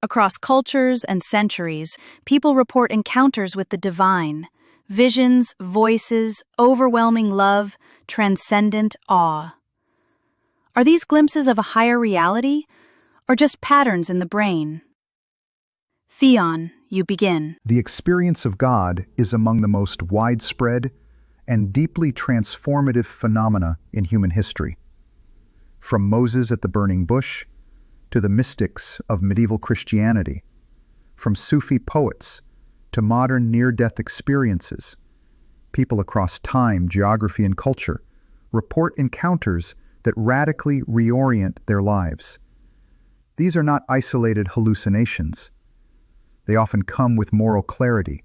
Across cultures and centuries, people report encounters with the divine, visions, voices, overwhelming love, transcendent awe. Are these glimpses of a higher reality, or just patterns in the brain? Theon, you begin. The experience of God is among the most widespread and deeply transformative phenomena in human history. From Moses at the burning bush to the mystics of medieval Christianity, from Sufi poets to modern near-death experiences, people across time, geography, and culture report encounters that radically reorient their lives. These are not isolated hallucinations. They often come with moral clarity,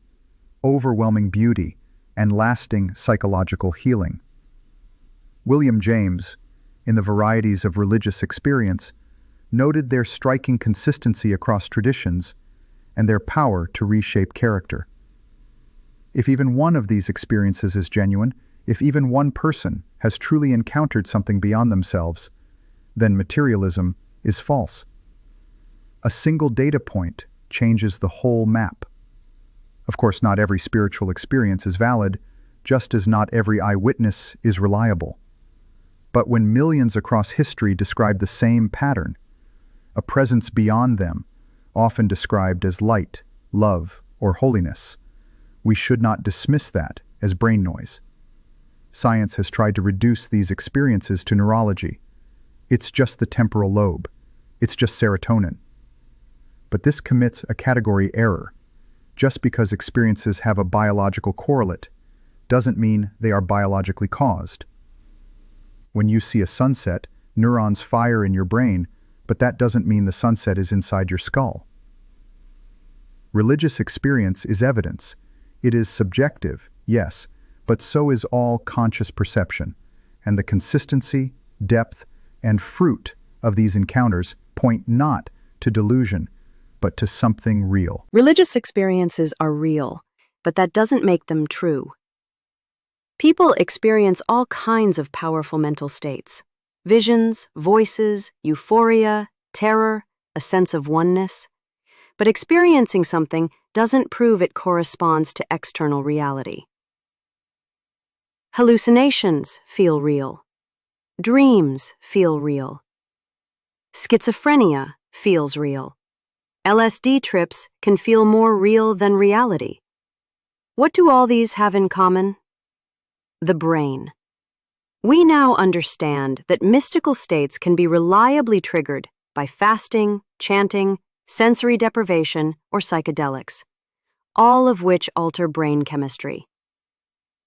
overwhelming beauty, and lasting psychological healing. William James, in the Varieties of Religious Experience, noted their striking consistency across traditions and their power to reshape character. If even one of these experiences is genuine, if even one person has truly encountered something beyond themselves, then materialism is false. A single data point changes the whole map. Of course, not every spiritual experience is valid, just as not every eyewitness is reliable. But when millions across history describe the same pattern, a presence beyond them, often described as light, love, or holiness, we should not dismiss that as brain noise. Science has tried to reduce these experiences to neurology. It's just the temporal lobe. It's just serotonin. But this commits a category error. Just because experiences have a biological correlate doesn't mean they are biologically caused. When you see a sunset, neurons fire in your brain, but that doesn't mean the sunset is inside your skull. Religious experience is evidence. It is subjective, yes, but so is all conscious perception, and the consistency, depth, and fruit of these encounters point not to delusion, but to something real. Religious experiences are real, but that doesn't make them true. People experience all kinds of powerful mental states: visions, voices, euphoria, terror, a sense of oneness. But experiencing something doesn't prove it corresponds to external reality. Hallucinations feel real. Dreams feel real. Schizophrenia feels real. LSD trips can feel more real than reality. What do all these have in common? The brain. We now understand that mystical states can be reliably triggered by fasting, chanting, sensory deprivation, or psychedelics, all of which alter brain chemistry.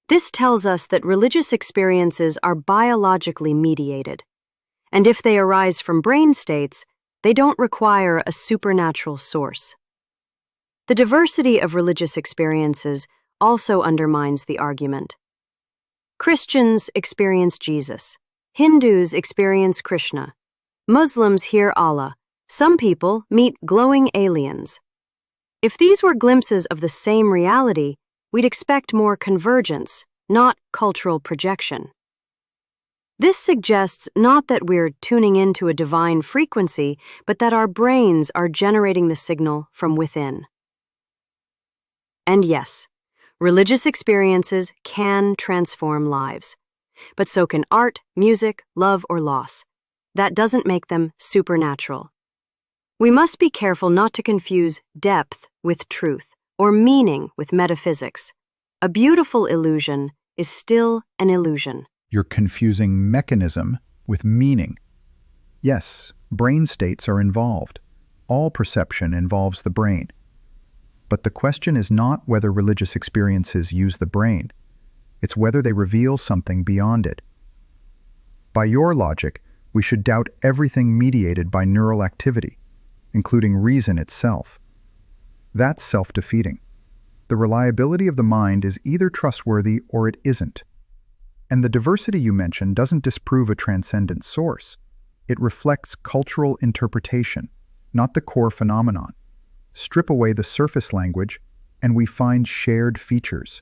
This tells us that religious experiences are biologically mediated, and if they arise from brain states, they don't require a supernatural source. The diversity of religious experiences also undermines the argument. Christians experience Jesus. Hindus experience Krishna. Muslims hear Allah. Some people meet glowing aliens. If these were glimpses of the same reality, we'd expect more convergence, not cultural projection. This suggests not that we're tuning into a divine frequency, but that our brains are generating the signal from within. And yes, religious experiences can transform lives, but so can art, music, love, or loss. That doesn't make them supernatural. We must be careful not to confuse depth with truth or meaning with metaphysics. A beautiful illusion is still an illusion. You're confusing mechanism with meaning. Yes, brain states are involved. All perception involves the brain. But the question is not whether religious experiences use the brain. It's whether they reveal something beyond it. By your logic, we should doubt everything mediated by neural activity, including reason itself. That's self-defeating. The reliability of the mind is either trustworthy or it isn't. And the diversity you mentioned doesn't disprove a transcendent source. It reflects cultural interpretation, not the core phenomenon. Strip away the surface language, and we find shared features: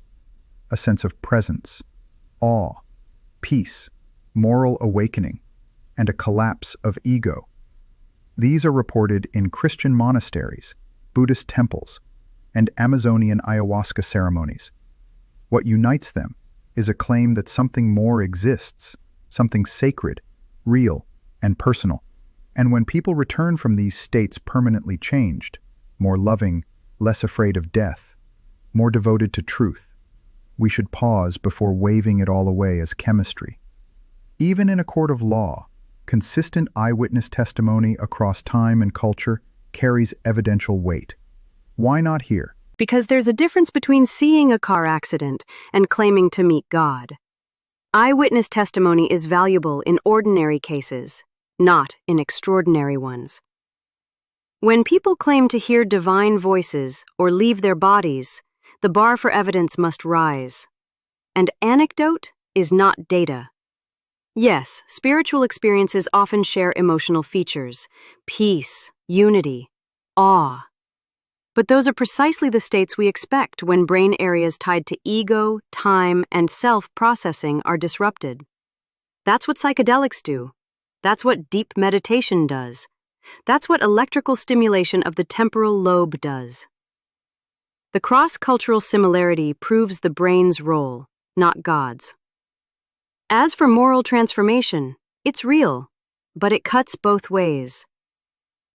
a sense of presence, awe, peace, moral awakening, and a collapse of ego. These are reported in Christian monasteries, Buddhist temples, and Amazonian ayahuasca ceremonies. What unites them is a claim that something more exists, something sacred, real, and personal. And when people return from these states permanently changed, more loving, less afraid of death, more devoted to truth, we should pause before waving it all away as chemistry. Even in a court of law, consistent eyewitness testimony across time and culture carries evidential weight. Why not here? Because there's a difference between seeing a car accident and claiming to meet God. Eyewitness testimony is valuable in ordinary cases, not in extraordinary ones. When people claim to hear divine voices or leave their bodies, the bar for evidence must rise. And anecdote is not data. Yes, spiritual experiences often share emotional features, peace, unity, awe. But those are precisely the states we expect when brain areas tied to ego, time, and self-processing are disrupted. That's what psychedelics do. That's what deep meditation does. That's what electrical stimulation of the temporal lobe does. The cross-cultural similarity proves the brain's role, not God's. As for moral transformation, it's real, but it cuts both ways.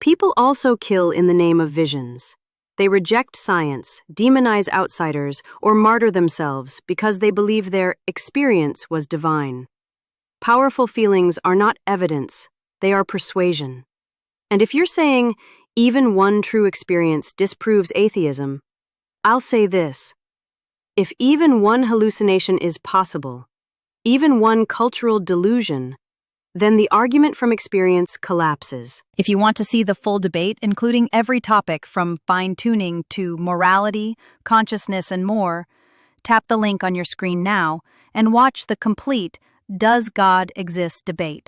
People also kill in the name of visions. They reject science, demonize outsiders, or martyr themselves because they believe their experience was divine. Powerful feelings are not evidence, they are persuasion. And if you're saying, even one true experience disproves atheism, I'll say this. If even one hallucination is possible, even one cultural delusion, then the argument from experience collapses. If you want to see the full debate, including every topic from fine-tuning to morality, consciousness, and more, tap the link on your screen now and watch the complete Does God Exist debate.